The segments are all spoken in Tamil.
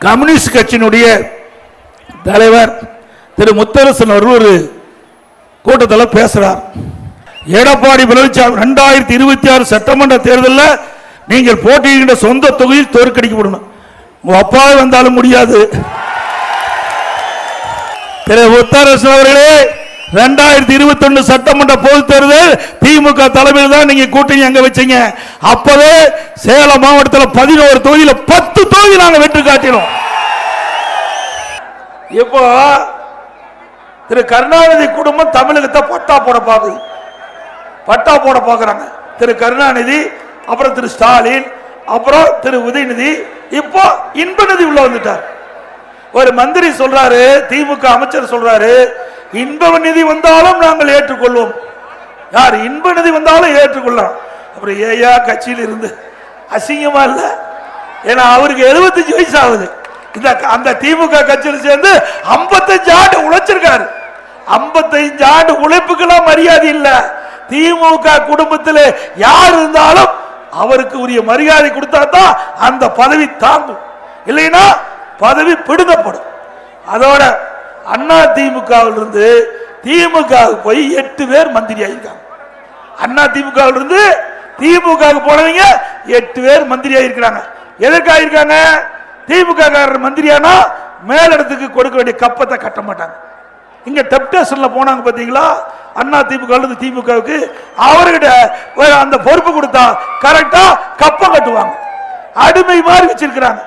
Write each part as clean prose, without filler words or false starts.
கம்யூனிஸ்ட் கட்சியினுடைய தலைவர் திரு முத்தரசன் அவர்கள் ஒரு கூட்டத்தில் பேசுறார். எடப்பாடி பழனிசாமி 2026 சட்டமன்ற தேர்தலில் நீங்கள் போட்டியிடுகின்ற சொந்த தொகுதியில் தோற்கடிக்கப்படணும். உங்க அப்பாவே வந்தாலும் முடியாது. திரு முத்தரசன் அவர்களே, 2021 சட்டமன்ற பொது தேர்தல் திமுக தலைமையில் தான் நீங்க கூட்டணி அங்க வச்சீங்க. அப்பவே சேலம் மாவட்டத்தில் 11 தொகுதியில் 10 தொகுதி நாங்க வெற்றி காட்டினோம். இப்போ திரு கருணாநிதி குடும்பம் தமிழகத்தை பட்டா போட பாக்குறாங்க. திரு கருணாநிதி, அப்புறம் திரு ஸ்டாலின், அப்புறம் திரு உதயநிதி, இப்போ இன்பநிதி உள்ள வந்துட்டார். ஒரு மந்திரி சொல்றாரு, திமுக அமைச்சர் சொல்றாரு, இன்ப நிதி வந்தாலும் நாங்கள் ஏற்றுக்கொள்வோம். யார் இன்ப நிதி வந்தாலும் ஏற்றுக்கொள்ளலாம். அப்புறம் ஏயா கட்சியில் இருந்து அசிங்கமா இல்ல? ஏன்னா அவருக்கு 75 வயசு ஆகுது. அந்த திமுக கட்சியில் சேர்ந்து 55 ஆண்டு உழைச்சிருக்காரு. 55 ஆண்டு உழைப்புக்கெல்லாம் மரியாதை இல்ல. திமுக குடும்பத்தில் யார் இருந்தாலும் அவருக்கு உரிய மரியாதை கொடுத்தா தான் அந்த பதவி தாங்கும், இல்லைன்னா பதவி பிடுங்கப்படும். அதோட அண்ணா திமுகவிலிருந்து திமுக போய் 8 பேர் மந்திரி ஆயிருக்காங்க. அண்ணா திமுகவிலிருந்து திமுக போனவங்க 8 பேர் மந்திரி ஆயிருக்கிறாங்க. எதற்கு ஆயிருக்காங்க? திமுக மந்திரியானா மேலிடத்துக்கு கொடுக்க வேண்டிய கப்பத்தை கட்ட மாட்டாங்க. இங்க டெப்டேஷன்ல போனாங்க பாத்தீங்களா, அண்ணா திமுக திமுகவுக்கு அவர்கிட்ட அந்த பொறுப்பு கொடுத்தா கரெக்டா கப்பம் கட்டுவாங்க. அடிமை மாதிரி வச்சிருக்கிறாங்க.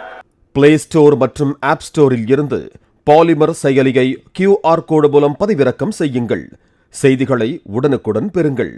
பிளே ஸ்டோர் மற்றும் ஆப் ஸ்டோரில் இருந்து பாலிமர் செயலியை QR கோடு மூலம் பதிவிறக்கம் செய்யுங்கள். செய்திகளை உடனுக்குடன் பெறுங்கள்.